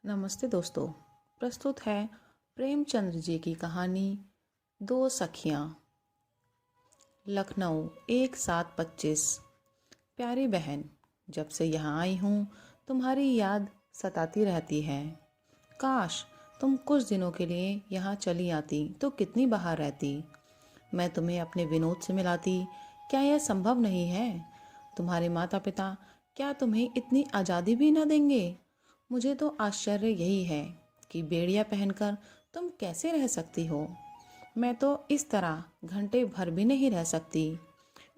नमस्ते दोस्तों। प्रस्तुत है प्रेमचंद्र जी की कहानी दो सखियाँ। लखनऊ 1/7/25। प्यारी बहन, जब से यहाँ आई हूँ तुम्हारी याद सताती रहती है। काश तुम कुछ दिनों के लिए यहाँ चली आती तो कितनी बाहर रहती। मैं तुम्हें अपने विनोद से मिलाती। क्या यह संभव नहीं है? तुम्हारे माता पिता क्या तुम्हें इतनी आज़ादी भी न देंगे? मुझे तो आश्चर्य यही है कि बेड़िया पहनकर तुम कैसे रह सकती हो। मैं तो इस तरह घंटे भर भी नहीं रह सकती।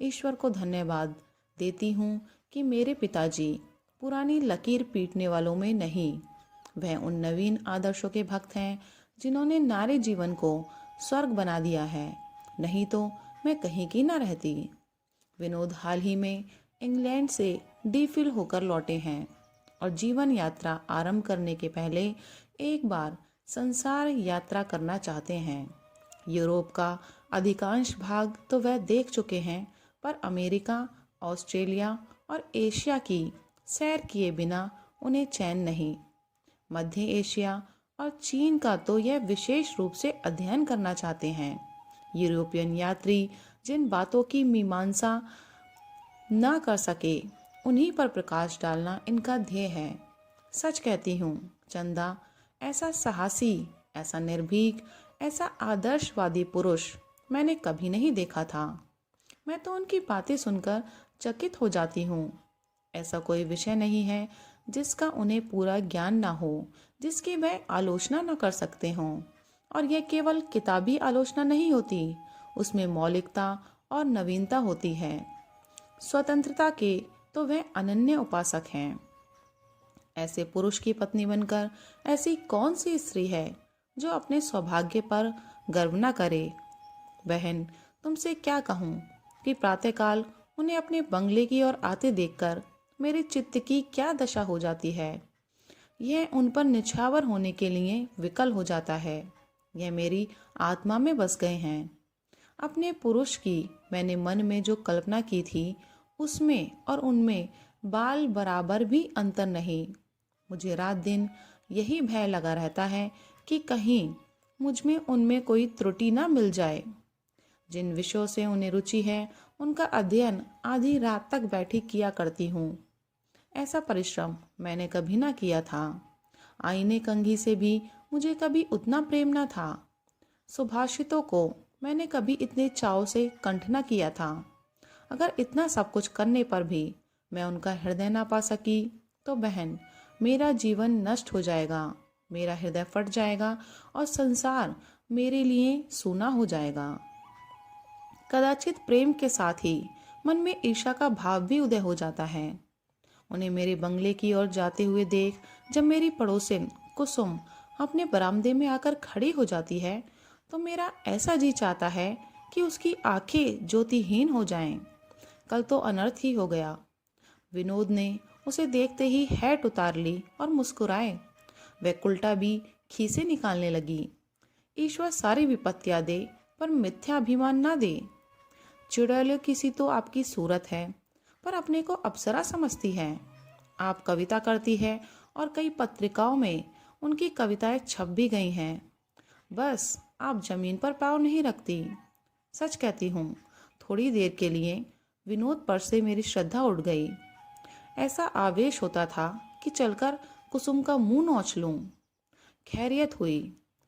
ईश्वर को धन्यवाद देती हूँ कि मेरे पिताजी पुरानी लकीर पीटने वालों में नहीं, वह उन नवीन आदर्शों के भक्त हैं जिन्होंने नारी जीवन को स्वर्ग बना दिया है। नहीं तो मैं कहीं की ना रहती। विनोद हाल ही में इंग्लैंड से डीफिल होकर लौटे हैं और जीवन यात्रा आरंभ करने के पहले एक बार संसार यात्रा करना चाहते हैं। यूरोप का अधिकांश भाग तो वह देख चुके हैं, पर अमेरिका, ऑस्ट्रेलिया और एशिया की सैर किए बिना उन्हें चैन नहीं। मध्य एशिया और चीन का तो यह विशेष रूप से अध्ययन करना चाहते हैं। यूरोपियन यात्री जिन बातों की मीमांसा ना कर सके, उन्हीं पर प्रकाश डालना इनका ध्येय है। सच कहती हूँ चंदा, ऐसा साहसी, ऐसा निर्भीक, ऐसा आदर्शवादी पुरुष मैंने कभी नहीं देखा था। मैं तो उनकी बातें सुनकर चकित हो जाती हूँ। ऐसा कोई विषय नहीं है जिसका उन्हें पूरा ज्ञान ना हो, जिसकी वह आलोचना न कर सकते हों। और यह केवल किताबी आलोचना नहीं होती, उसमें मौलिकता और नवीनता होती है। स्वतंत्रता के तो वह अनन्य उपासक हैं। ऐसे पुरुष की पत्नी बनकर ऐसी कौन सी स्त्री है जो अपने सौभाग्य पर गर्व न करे। बहन, तुमसे क्या कहूँ कि प्रातःकाल उन्हें अपने बंगले की ओर आते देखकर मेरे चित्त की क्या दशा हो जाती है। यह उन पर निछावर होने के लिए विकल हो जाता है। यह मेरी आत्मा में बस गए हैं। अपने पुरुष की मैंने मन में जो कल्पना की थी, उसमें और उनमें बाल बराबर भी अंतर नहीं। मुझे रात दिन यही भय लगा रहता है कि कहीं मुझ में उनमें कोई त्रुटि ना मिल जाए। जिन विषयों से उन्हें रुचि है, उनका अध्ययन आधी रात तक बैठी किया करती हूँ। ऐसा परिश्रम मैंने कभी ना किया था। आईने कंघी से भी मुझे कभी उतना प्रेम ना था। सुभाषितों को मैंने कभी इतने चाव से कंठ न किया था। अगर इतना सब कुछ करने पर भी मैं उनका हृदय ना पा सकी तो बहन, मेरा जीवन नष्ट हो जाएगा, मेरा हृदय फट जाएगा और संसार मेरे लिए सूना हो जाएगा। कदाचित प्रेम के साथ ही मन में ईर्ष्या का भाव भी उदय हो जाता है। उन्हें मेरे बंगले की ओर जाते हुए देख जब मेरी पड़ोसिन कुसुम अपने बरामदे में आकर खड़ी हो जाती है, तो मेरा ऐसा जी चाहता है कि उसकी आंखें ज्योतिहीन हो जाएं। कल तो अनर्थ ही हो गया। विनोद ने उसे देखते ही हैट उतार ली और मुस्कुराए। वह उल्टा भी खीसे निकालने लगी। ईश्वर सारी विपत्तियां दे पर मिथ्याभिमान ना दे। चुड़ैलों की सी तो आपकी सूरत है, पर अपने को अप्सरा समझती है। आप कविता करती है और कई पत्रिकाओं में उनकी कविताएं छप भी गई हैं। बस आप जमीन पर पाँव नहीं रखती। सच कहती हूँ, थोड़ी देर के लिए विनोद पर से मेरी श्रद्धा उड़ गई। ऐसा आवेश होता था कि चलकर कुसुम का मुंह नोच लूं। खैरियत हुई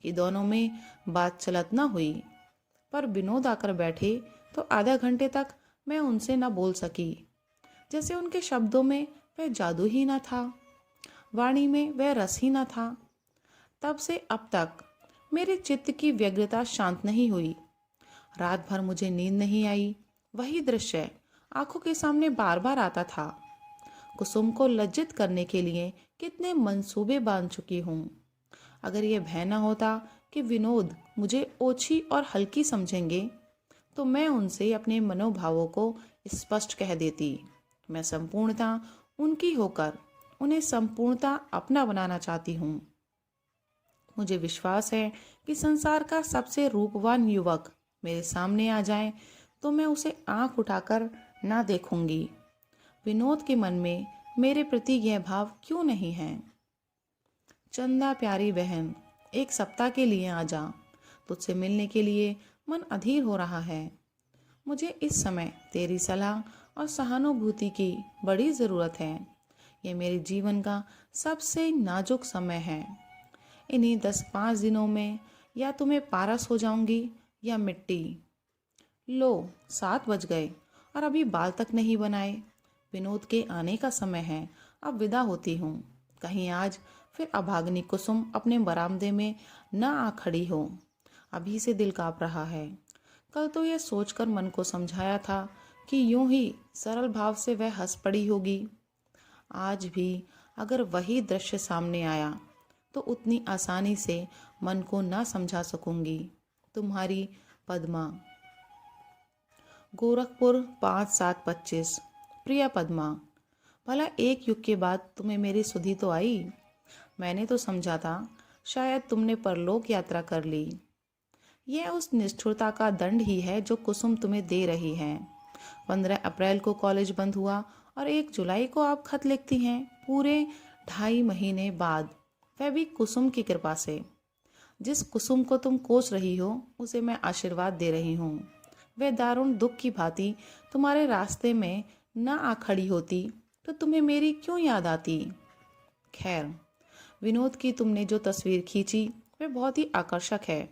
कि दोनों में बात चलत न हुई, पर विनोद आकर बैठे तो आधा घंटे तक मैं उनसे न बोल सकी। जैसे उनके शब्दों में वह जादू ही न था, वाणी में वह रस ही न था। तब से अब तक मेरे चित्त की व्यग्रता शांत नहीं हुई। रात भर मुझे नींद नहीं आई। वही दृश्य आंखों के सामने बार बार आता था। कुसुम को लज्जित करने के लिए कितने मंसूबे बांध चुकी हूँ। अगर यह भय न होता कि विनोद मुझे ओछी और हल्की समझेंगे, तो मैं उनसे अपने मनोभावों को स्पष्ट कह देती। मैं संपूर्णता उनकी होकर उन्हें संपूर्णता अपना बनाना चाहती हूँ। मुझे विश्वास है कि संसार का सबसे रूपवान युवक मेरे सामने आ जाए तो मैं उसे आंख उठाकर ना देखूंगी। विनोद के मन में मेरे प्रति यह भाव क्यों नहीं है? चंदा प्यारी बहन, एक सप्ताह के लिए आ जा। तुझसे मिलने के लिए मन अधीर हो रहा है। मुझे इस समय तेरी सलाह और सहानुभूति की बड़ी ज़रूरत है। ये मेरे जीवन का सबसे नाजुक समय है। इन्हीं 10-5 दिनों में या तो मैं पारस हो जाऊंगी या मिट्टी। लो, 7 बज गए और अभी बाल तक नहीं बनाए। विनोद के आने का समय है, अब विदा होती हूँ। कहीं आज फिर अभाग्नि कुसुम अपने बरामदे में न आ खड़ी हो। अभी से दिल काँप रहा है। कल तो यह सोचकर मन को समझाया था कि यूं ही सरल भाव से वह हंस पड़ी होगी। आज भी अगर वही दृश्य सामने आया तो उतनी आसानी से मन को ना समझा सकूंगी। तुम्हारी पद्मा। गोरखपुर 5/7/25। प्रिया पद्मा, भला एक युग के बाद तुम्हें मेरी सुधि तो आई। मैंने तो समझा था शायद तुमने परलोक यात्रा कर ली। यह उस निष्ठुरता का दंड ही है जो कुसुम तुम्हें दे रही है। 15 अप्रैल को कॉलेज बंद हुआ और 1 जुलाई को आप खत लिखती हैं, पूरे 2.5 महीने बाद, वह भी कुसुम की कृपा से। जिस कुसुम को तुम कोस रही हो उसे मैं आशीर्वाद दे रही हूँ। वह दारुण दुख की भांति तुम्हारे रास्ते में न आ खड़ी होती तो तुम्हें मेरी क्यों याद आती। खैर, विनोद की तुमने जो तस्वीर खींची वह बहुत ही आकर्षक है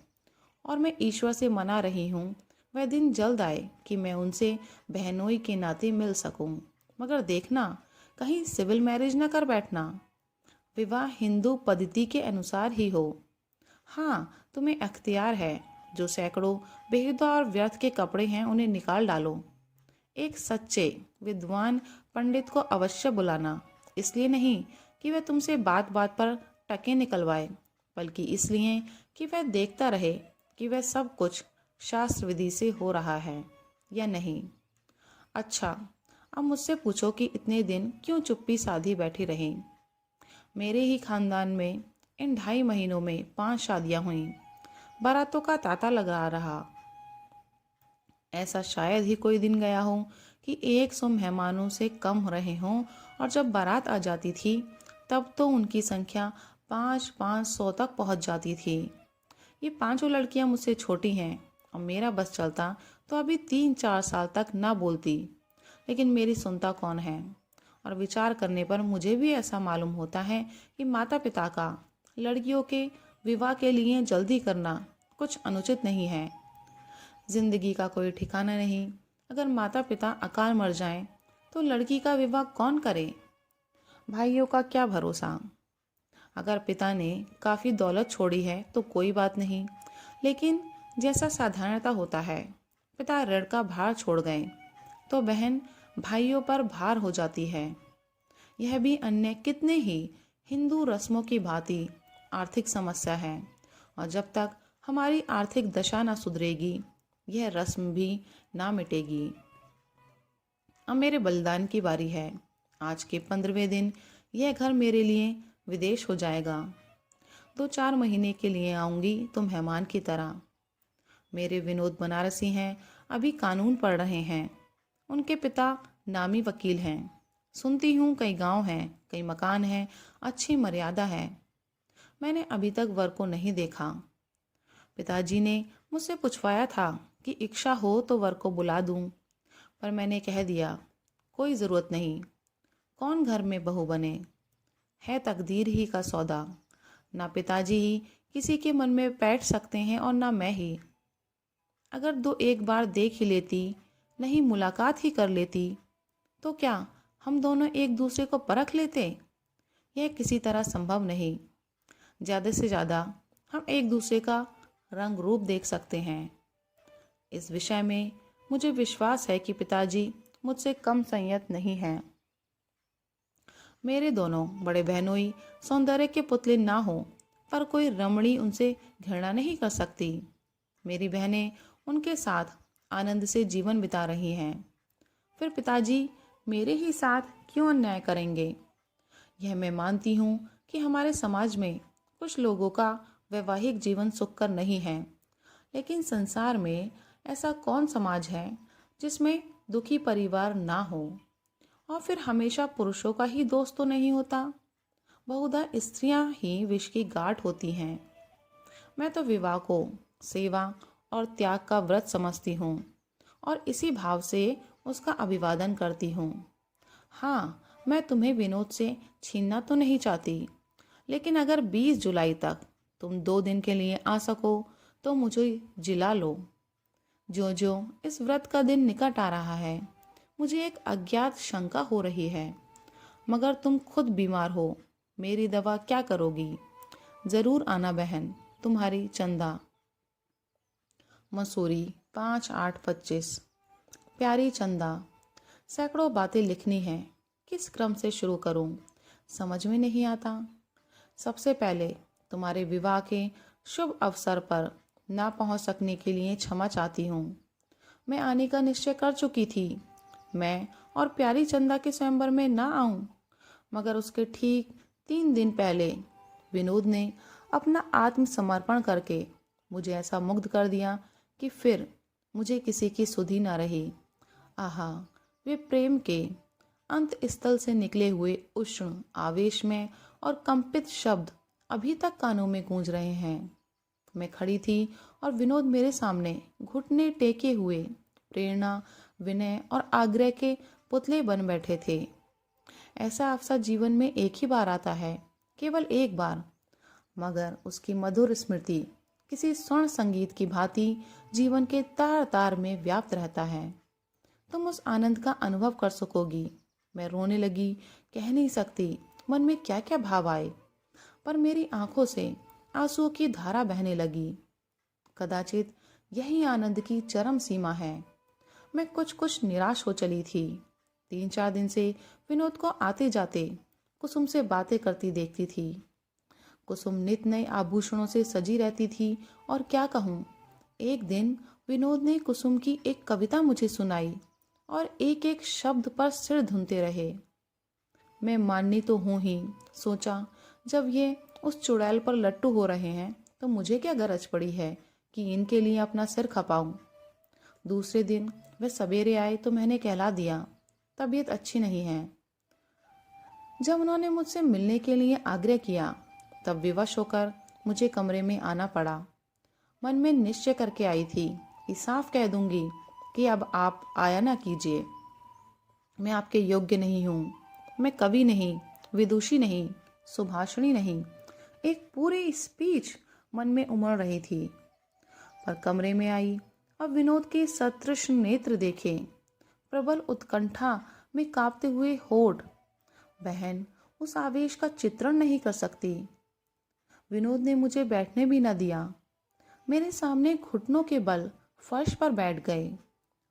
और मैं ईश्वर से मना रही हूँ वह दिन जल्द आए कि मैं उनसे बहनोई के नाते मिल सकूं। मगर देखना कहीं सिविल मैरिज न कर बैठना। विवाह हिंदू पद्धति के अनुसार ही हो। हाँ, तुम्हें अख्तियार है। जो सैकड़ों बेहुदा और व्यर्थ के कपड़े हैं उन्हें निकाल डालो। एक सच्चे विद्वान पंडित को अवश्य बुलाना, इसलिए नहीं कि वह तुमसे बात बात पर टके निकलवाए, बल्कि इसलिए कि वह देखता रहे कि वह सब कुछ शास्त्र विधि से हो रहा है या नहीं। अच्छा, अब मुझसे पूछो कि इतने दिन क्यों चुप्पी साधी बैठी रही। मेरे ही खानदान में इन 2.5 महीनों में 5 शादियां हुई। बारातों का तांता लगा रहा। ऐसा शायद ही कोई दिन गया हो कि 100 मेहमानों से कम रहे हों, और जब बारात आ जाती थी तब तो उनकी संख्या 500 तक पहुंच जाती थी। ये 5 लड़कियां मुझसे छोटी हैं और मेरा बस चलता तो अभी 3-4 साल तक ना बोलती, लेकिन मेरी सुनता कौन है। और विचार करने पर मुझे भी ऐसा मालूम होता है कि माता पिता का लड़कियों के विवाह के लिए जल्दी करना कुछ अनुचित नहीं है। जिंदगी का कोई ठिकाना नहीं। अगर माता पिता अकाल मर जाएं तो लड़की का विवाह कौन करे। भाइयों का क्या भरोसा। अगर पिता ने काफ़ी दौलत छोड़ी है तो कोई बात नहीं, लेकिन जैसा साधारणता होता है, पिता ऋण का भार छोड़ गए तो बहन भाइयों पर भार हो जाती है। यह भी अन्य कितने ही हिंदू रस्मों की भांति आर्थिक समस्या है, और जब तक हमारी आर्थिक दशा ना सुधरेगी यह रस्म भी ना मिटेगी। अब मेरे बलिदान की बारी है। आज के 15वें दिन यह घर मेरे लिए विदेश हो जाएगा। 2-4 महीने के लिए आऊंगी तो मेहमान की तरह। मेरे विनोद बनारसी हैं, अभी कानून पढ़ रहे हैं। उनके पिता नामी वकील हैं। सुनती हूँ कई गांव हैं, कई मकान हैं, अच्छी मर्यादा है। मैंने अभी तक वर को नहीं देखा। पिताजी ने मुझसे पूछवाया था कि इच्छा हो तो वर को बुला दूं, पर मैंने कह दिया कोई ज़रूरत नहीं। कौन घर में बहू बने, है तकदीर ही का सौदा। ना पिताजी ही किसी के मन में बैठ सकते हैं और ना मैं ही। अगर 2-1 बार देख ही लेती, नहीं मुलाकात ही कर लेती, तो क्या हम दोनों एक दूसरे को परख लेते। यह किसी तरह संभव नहीं। ज़्यादा से ज़्यादा हम एक दूसरे का रंग रूप देख सकते हैं। इस विषय में मुझे विश्वास है कि पिताजी मुझसे कम संयत नहीं हैं। मेरे दोनों बड़े बहनोई सौंदर्य के पुतले ना हो, पर कोई रमणी उनसे घृणा नहीं कर सकती। मेरी बहनें उनके साथ आनंद से जीवन बिता रही हैं, फिर पिताजी मेरे ही साथ क्यों अन्याय करेंगे। यह मैं मानती हूँ कि हमारे समाज में कुछ लोगों का वैवाहिक जीवन सुखकर नहीं है, लेकिन संसार में ऐसा कौन समाज है जिसमें दुखी परिवार ना हो। और फिर हमेशा पुरुषों का ही दोष तो नहीं होता। बहुधा स्त्रियां ही विष की गांठ होती हैं। मैं तो विवाह को सेवा और त्याग का व्रत समझती हूँ और इसी भाव से उसका अभिवादन करती हूँ। हाँ, मैं तुम्हें विनोद से छीनना तो नहीं चाहती, लेकिन अगर 20 जुलाई तक तुम 2 दिन के लिए आ सको तो मुझे जिला लो। जो जो इस व्रत का दिन निकट आ रहा है, मुझे एक अज्ञात शंका हो रही है। मगर तुम खुद बीमार हो, मेरी दवा क्या करोगी? जरूर आना बहन, तुम्हारी चंदा। मसूरी 5/8/25। प्यारी चंदा, सैकड़ों बातें लिखनी हैं, किस क्रम से शुरू करूं, समझ में नहीं आता। सबसे पहले तुम्हारे विवाह के शुभ अवसर पर ना पहुंच सकने के लिए क्षमा चाहती हूँ। मैं आने का निश्चय कर चुकी थी। मैं और प्यारी चंदा के स्वयंवर में ना आऊं, मगर उसके ठीक 3 दिन पहले विनोद ने अपना आत्मसमर्पण करके मुझे ऐसा मुग्ध कर दिया कि फिर मुझे किसी की सुधि न रही। आहा, वे प्रेम के अंत स्थल से निकले हुए उष्ण आवेश में और कंपित शब्द अभी तक कानों में गूंज रहे हैं। मैं खड़ी थी और विनोद मेरे सामने घुटने टेके हुए प्रेरणा, विनय और आग्रह के पुतले बन बैठे थे। ऐसा अवसर जीवन में एक ही बार आता है, केवल एक बार, मगर उसकी मधुर स्मृति किसी स्वर्ण संगीत की भांति जीवन के तार तार में व्याप्त रहता है। तुम उस आनंद का अनुभव कर सकोगी। मैं रोने लगी, कह नहीं सकती मन में क्या क्या भाव आए, पर मेरी आंखों से आंसुओं की धारा बहने लगी। कदाचित यही आनंद की चरम सीमा है। मैं कुछ निराश हो चली थी। 3-4 दिन से विनोद को आते जाते कुसुम से बातें करती देखती थी। कुसुम नित नए आभूषणों से सजी रहती थी और क्या कहूँ, एक दिन विनोद ने कुसुम की एक कविता मुझे सुनाई और एक एक शब्द पर सिर धुनते रहे। मैं माननी तो हूँ ही, सोचा जब ये उस चुड़ैल पर लट्टू हो रहे हैं तो मुझे क्या गरज पड़ी है कि इनके लिए अपना सिर खपाऊं। दूसरे दिन वे सवेरे आए तो मैंने कहला दिया, तबीयत अच्छी नहीं है। जब उन्होंने मुझसे मिलने के लिए आग्रह किया तब विवश होकर मुझे कमरे में आना पड़ा। मन में निश्चय करके आई थी कि साफ कह दूंगी कि अब आप आया ना कीजिए। मैं आपके योग्य नहीं हूँ। मैं कवि नहीं, विदुषी नहीं, सुभाषिणी नहीं। एक पूरी स्पीच मन में उमड़ रही थी, पर कमरे में आई और विनोद के सतृष्ण नेत्र देखे, प्रबल उत्कंठा में कांपते हुए होठ। बहन उस आवेश का चित्रण नहीं कर सकती। विनोद ने मुझे बैठने भी न दिया। मेरे सामने घुटनों के बल फर्श पर बैठ गए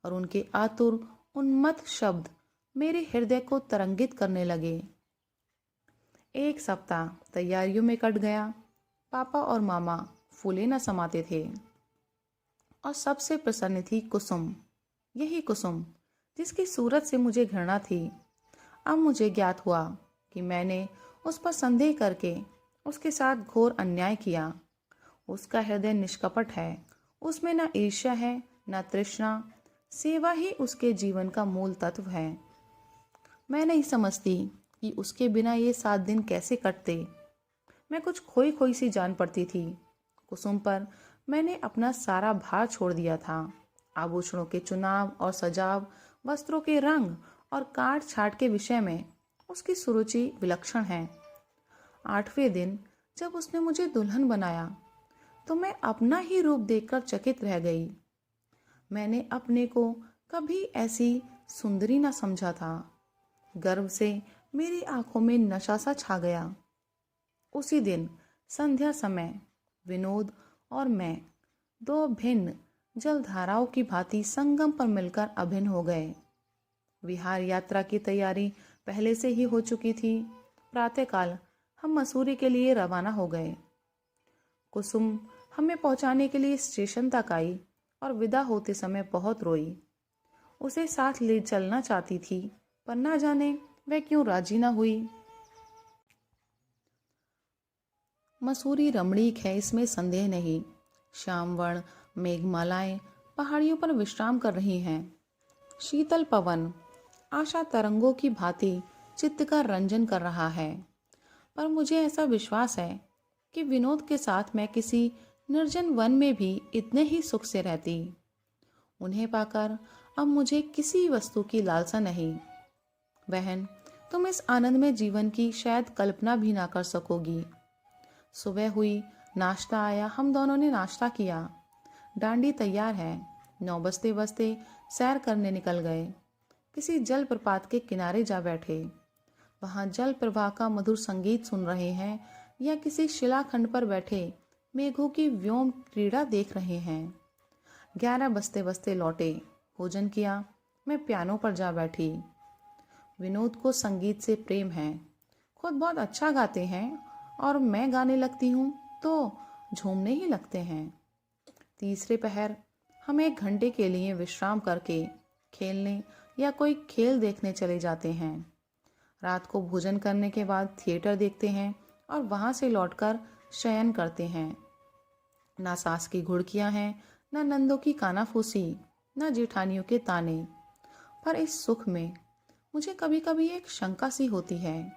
और उनके आतुर उन्मत्त शब्द मेरे हृदय को तरंगित करने लगे। 1 सप्ताह तैयारियों में कट गया। पापा और मामा फूले न समाते थे और सबसे प्रसन्न थी कुसुम, यही कुसुम जिसकी सूरत से मुझे घृणा थी। अब मुझे ज्ञात हुआ कि मैंने उस पर संदेह करके उसके साथ घोर अन्याय किया। उसका हृदय निष्कपट है, उसमें न ईर्ष्या है न तृष्णा, सेवा ही उसके जीवन का मूल तत्व है। मैं नहीं समझती कि उसके बिना ये 7 दिन कैसे कटते। मैं कुछ खोई खोई सी जान पड़ती थी। कुसुम पर मैंने अपना सारा भार छोड़ दिया था। आभूषणों के चुनाव और सजाव, वस्त्रों के रंग और काट छाट के विषय में उसकी सुरुचि विलक्षण है। 8वें दिन जब उसने मुझे दुल्हन बनाया तो मैं अपना ही रूप देखकर चकित रह गई। मैंने अपने को कभी ऐसी सुंदरी न समझा था। गर्व से मेरी आंखों में नशा सा छा गया। उसी दिन संध्या समय विनोद और मैं 2 भिन्न जलधाराओं की भांति संगम पर मिलकर अभिन्न हो गए। विहार यात्रा की तैयारी पहले से ही हो चुकी थी। प्रातःकाल हम मसूरी के लिए रवाना हो गए। कुसुम हमें पहुंचाने के लिए स्टेशन तक आई और विदा होते समय बहुत रोई। उसे साथ ले चलना चाहती थी, पर ना जाने वह क्यों राजी ना हुई। मसूरी रमणीक है, इसमें संदेह नहीं। श्यामवर्ण मेघमालाएं पहाड़ियों पर विश्राम कर रही हैं। शीतल पवन आशा तरंगों की भांति चित्त का रंजन कर रहा है। पर मुझे ऐसा विश्वास है कि विनोद के साथ मैं किसी निर्जन वन में भी इतने ही सुख से रहती। उन्हें पाकर अब मुझे किसी वस्तु की लालसा नहीं। बहन, तुम इस आनंद में जीवन की शायद कल्पना भी ना कर सकोगी। सुबह हुई, नाश्ता आया, हम दोनों ने नाश्ता किया। डांडी तैयार है। 9 बजते बजते सैर करने निकल गए। किसी जल प्रपात के किनारे जा बैठे। वहां जल प्रवाह का मधुर संगीत सुन रहे हैं या किसी शिलाखंड पर बैठे मेघों की व्योम क्रीड़ा देख रहे हैं। 11 बजते बजते लौटे। भोजन किया। मैं पियानो पर जा बैठी। विनोद को संगीत से प्रेम है। खुद बहुत अच्छा गाते हैं और मैं गाने लगती हूँ तो झूमने ही लगते हैं। तीसरे पहर हम 1 घंटे के लिए विश्राम करके खेलने या कोई खेल देखने चले जाते हैं। रात को भोजन करने के बाद थिएटर देखते हैं और वहाँ से लौटकर शयन करते हैं। ना सास की घुड़कियाँ हैं, ना नंदों की कानाफूसी, ना जेठानियों के ताने। पर इस सुख में मुझे कभी कभी एक शंका सी होती है।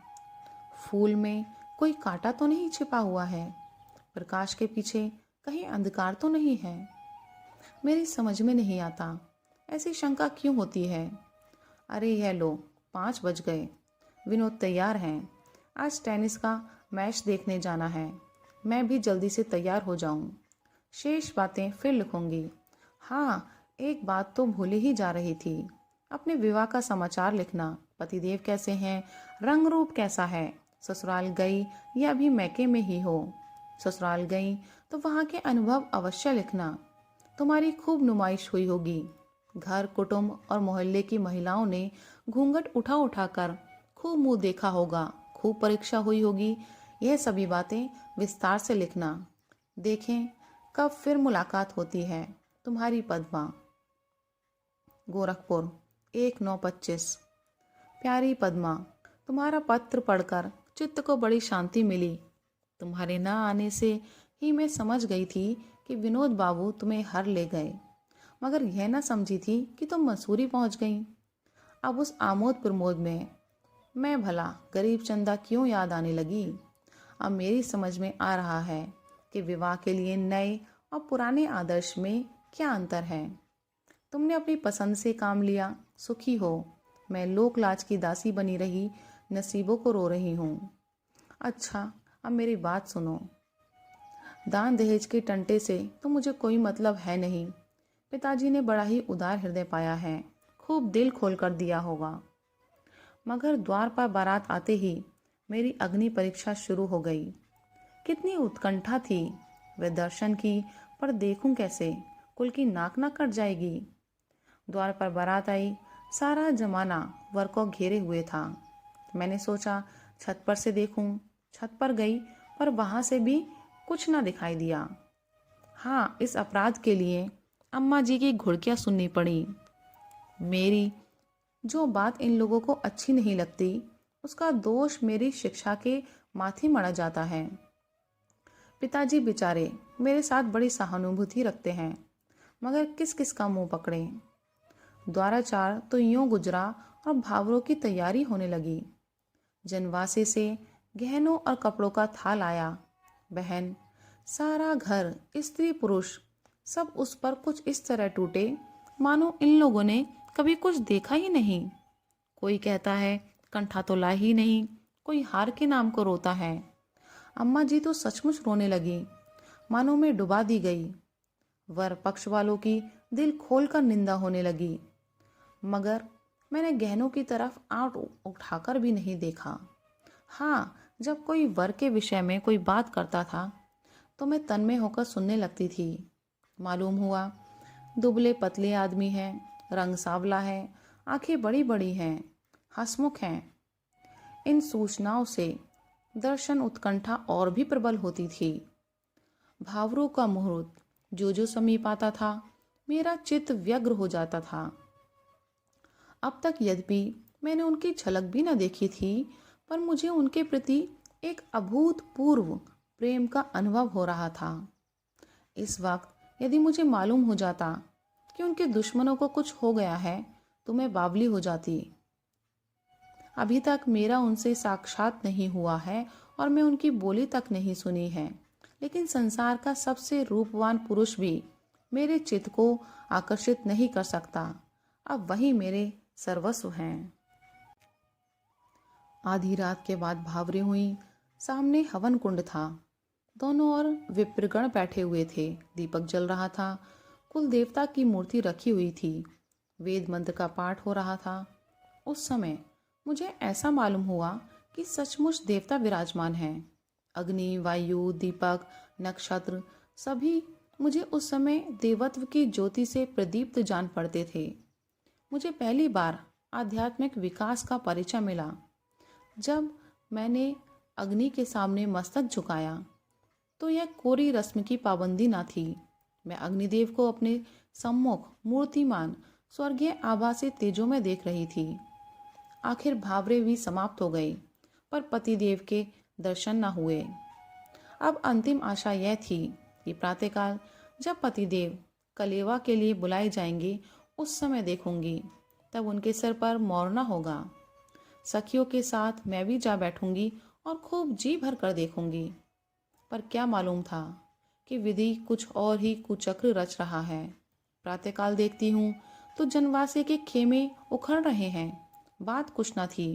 फूल में कोई कांटा तो नहीं छिपा हुआ है? प्रकाश के पीछे कहीं अंधकार तो नहीं है? मेरी समझ में नहीं आता ऐसी शंका क्यों होती है। अरे यह लो, 5 बज गए। विनोद तैयार हैं। आज टेनिस का मैच देखने जाना है। मैं भी जल्दी से तैयार हो जाऊं। शेष बातें फिर लिखूंगी। हाँ, एक बात तो भूली ही जा रही थी। अपने विवाह का समाचार लिखना। पतिदेव कैसे हैं? रंग रूप कैसा है? ससुराल गई या अभी मैके में ही हो? ससुराल गई तो वहाँ के अनुभव अवश्य लिखना। तुम्हारी खूब नुमाइश हुई होगी। घर, कुटुंब और मोहल्ले की महिलाओं ने घूंघट उठा उठाकर खूब मुंह देखा होगा। खूब परीक्षा हुई होगी। यह सभी बातें विस्तार से लिखना। देखें कब फिर मुलाकात होती है। तुम्हारी पद्मा। गोरखपुर, 1/9/25। प्यारी पद्मा, तुम्हारा पत्र पढ़कर चित्त को बड़ी शांति मिली। तुम्हारे न आने से ही मैं समझ गई थी कि विनोद बाबू तुम्हें हर ले गए, मगर यह न समझी थी कि तुम मसूरी पहुंच गई। अब उस आमोद प्रमोद में मैं भला गरीब चंदा क्यों याद आने लगी। अब मेरी समझ में आ रहा है कि विवाह के लिए नए और पुराने आदर्श में क्या अंतर है। तुमने अपनी पसंद से काम लिया, सुखी हो। मैं लोक लाज की दासी बनी रही, नसीबों को रो रही हूँ। अच्छा, अब मेरी बात सुनो। दान दहेज के टंटे से तो मुझे कोई मतलब है नहीं। पिताजी ने बड़ा ही उदार हृदय पाया है, खूब दिल खोल कर दिया होगा। मगर द्वार पर बारात आते ही मेरी अग्नि परीक्षा शुरू हो गई। कितनी उत्कंठा थी वे दर्शन की, पर देखूं कैसे, कुल की नाक ना कट जाएगी। द्वार पर बारात आई। सारा जमाना वर को घेरे हुए था। मैंने सोचा छत पर से देखूं। छत पर गई, पर वहां से भी कुछ ना दिखाई दिया। हाँ, इस अपराध के लिए अम्मा जी की घुड़कियां सुननी पड़ी। मेरी जो बात इन लोगों को अच्छी नहीं लगती, उसका दोष मेरी शिक्षा के माथे मढ़ा जाता है। पिताजी बेचारे मेरे साथ बड़ी सहानुभूति रखते हैं, मगर किस किस का मुंह पकड़े। द्वाराचार तो यूं गुजरा और भावरों की तैयारी होने लगी। जनवासे से गहनों और कपड़ों का थाल आया। बहन, सारा घर, स्त्री पुरुष, सब उस पर कुछ इस तरह टूटे मानो इन लोगों ने कभी कुछ देखा ही नहीं। कोई कहता है कंठा तो ला ही नहीं, कोई हार के नाम को रोता है। अम्मा जी तो सचमुच रोने लगी, मानो मैं डुबा दी गई। वर पक्ष वालों की दिल खोलकर निंदा होने लगी, मगर मैंने गहनों की तरफ आंख उठाकर भी नहीं देखा। हाँ, जब कोई वर के विषय में कोई बात करता था तो मैं तन्मय होकर सुनने लगती थी। मालूम हुआ दुबले पतले आदमी हैं, रंग सांवला है, आंखें बड़ी बड़ी हैं, हंसमुख हैं। इन सूचनाओं से दर्शन उत्कंठा और भी प्रबल होती थी। भावरों का मुहूर्त जो समीप आता था, मेरा चित्त व्यग्र हो जाता था। अब तक यद्यपि मैंने उनकी झलक भी न देखी थी, पर मुझे उनके प्रति एक अभूतपूर्व प्रेम का अनुभव हो रहा था। इस वक्त यदि मुझे मालूम हो जाता कि उनके दुश्मनों को कुछ हो गया है तो मैं बावली हो जाती। अभी तक मेरा उनसे साक्षात नहीं हुआ है और मैं उनकी बोली तक नहीं सुनी है, लेकिन संसार का सबसे रूपवान पुरुष भी मेरे चित्त को आकर्षित नहीं कर सकता। अब वही मेरे सर्वस्व हैं। आधी रात के बाद भावरे हुई। सामने हवन कुंड था। दोनों ओर विप्रगण बैठे हुए थे। दीपक जल रहा था। कुल देवता की मूर्ति रखी हुई थी। वेद मंत्र का पाठ हो रहा था। उस समय मुझे ऐसा मालूम हुआ कि सचमुच देवता विराजमान हैं। अग्नि, वायु, दीपक, नक्षत्र सभी मुझे उस समय देवत्व की ज्योति से प्रदीप्त जान पड़ते थे। मुझे पहली बार आध्यात्मिक विकास का परिचय मिला जब मैंने अग्नि के सामने मस्तक झुकाया। तो यह कोरी रस्म की पाबंदी ना थी। मैं अग्निदेव को अपने सम्मुख मूर्तिमान स्वर्गीय आभा से तेजों में देख रही थी। आखिर भावरे भी समाप्त हो गई, पर पतिदेव के दर्शन न हुए। अब अंतिम आशा यह थी कि प्रातःकाल जब पतिदेव कलेवा के लिए बुलाए जाएंगे, उस समय देखूंगी। तब उनके सिर पर मौरना होगा। सखियों के साथ मैं भी जा बैठूंगी और खूब जी भर कर देखूंगी। पर क्या मालूम था कि विधि कुछ और ही कुचक्र रच रहा है। प्रातःकाल देखती हूँ तो जनवासे के खेमे उखड़ रहे हैं। बात कुछ न थी।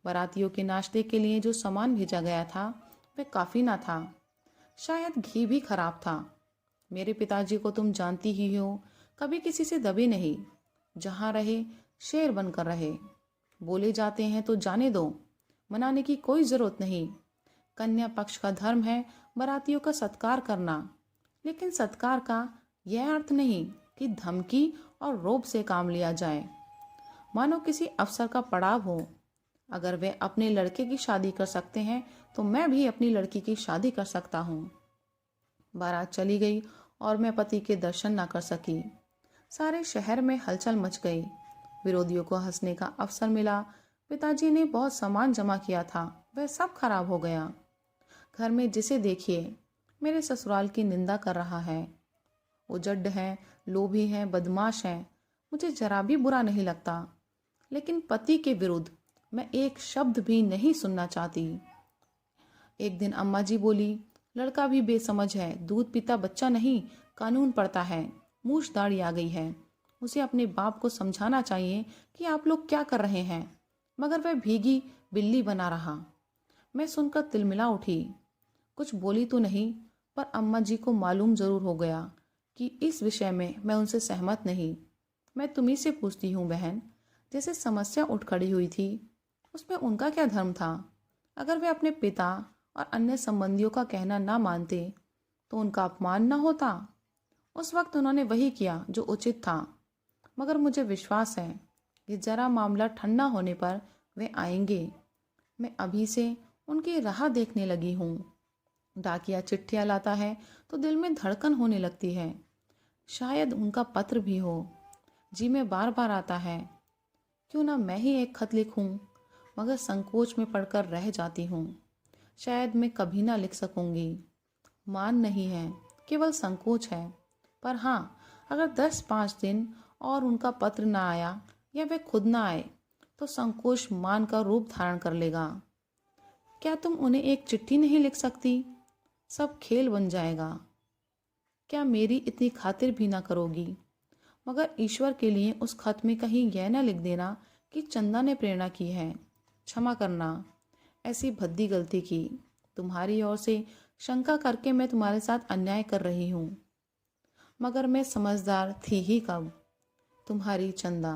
बारातियों के नाश्ते के लिए जो सामान भेजा गया था वह काफी ना था। शायद घी भी खराब था। मेरे पिताजी को तुम जानती ही हो, कभी किसी से दबे नहीं। जहाँ रहे शेर बनकर रहे। बोले जाते हैं तो जाने दो, मनाने की कोई जरूरत नहीं। कन्या पक्ष का धर्म है बारातियों का सत्कार करना, लेकिन सत्कार का यह अर्थ नहीं कि धमकी और रोब से काम लिया जाए, मानो किसी अफसर का पड़ाव हो। अगर वे अपने लड़के की शादी कर सकते हैं तो मैं भी अपनी लड़की की शादी कर सकता हूँ। बारात चली गई और मैं पति के दर्शन न कर सकी। सारे शहर में हलचल मच गई। विरोधियों को हंसने का अवसर मिला। पिताजी ने बहुत सामान जमा किया था, वह सब खराब हो गया। घर में जिसे देखिए मेरे ससुराल की निंदा कर रहा है। उजड्ड है, लोभी है, बदमाश है। मुझे जरा भी बुरा नहीं लगता, लेकिन पति के विरुद्ध मैं एक शब्द भी नहीं सुनना चाहती। एक दिन अम्मा जी बोली, लड़का भी बेसमझ है, दूध पीता बच्चा नहीं, कानून पढ़ता है, मूछ दाढ़ी आ गई है। उसे अपने बाप को समझाना चाहिए कि आप लोग क्या कर रहे हैं। मगर वह भीगी बिल्ली बना रहा। मैं सुनकर तिलमिला उठी। कुछ बोली तो नहीं, पर अम्मा जी को मालूम जरूर हो गया कि इस विषय में मैं उनसे सहमत नहीं। मैं तुम्ही से पूछती हूँ बहन, जैसे समस्या उठ खड़ी हुई थी, उसमें उनका क्या धर्म था? अगर वे अपने पिता और अन्य संबंधियों का कहना ना मानते तो उनका अपमान ना होता। उस वक्त उन्होंने वही किया जो उचित था। मगर मुझे विश्वास है कि जरा मामला ठंडा होने पर वे आएंगे। मैं अभी से उनकी राह देखने लगी हूँ। डाकिया चिट्ठियाँ लाता है तो दिल में धड़कन होने लगती है। शायद उनका पत्र भी हो। जी में बार बार आता है, क्यों ना मैं ही एक खत लिखूं, मगर संकोच में पढ़कर रह जाती हूँ। शायद मैं कभी ना लिख सकूंगी। मान नहीं है, केवल संकोच है। पर हाँ, अगर 10-5 दिन और उनका पत्र ना आया या वे खुद ना आए तो संकोच मान का रूप धारण कर लेगा। क्या तुम उन्हें एक चिट्ठी नहीं लिख सकती? सब खेल बन जाएगा। क्या मेरी इतनी खातिर भी ना करोगी? मगर ईश्वर के लिए उस खत में कहीं यह ना लिख देना कि चंदा ने प्रेरणा की है। क्षमा करना, ऐसी भद्दी गलती की। तुम्हारी ओर से शंका करके मैं तुम्हारे साथ अन्याय कर रही हूँ, मगर मैं समझदार थी ही कब। तुम्हारी चंदा।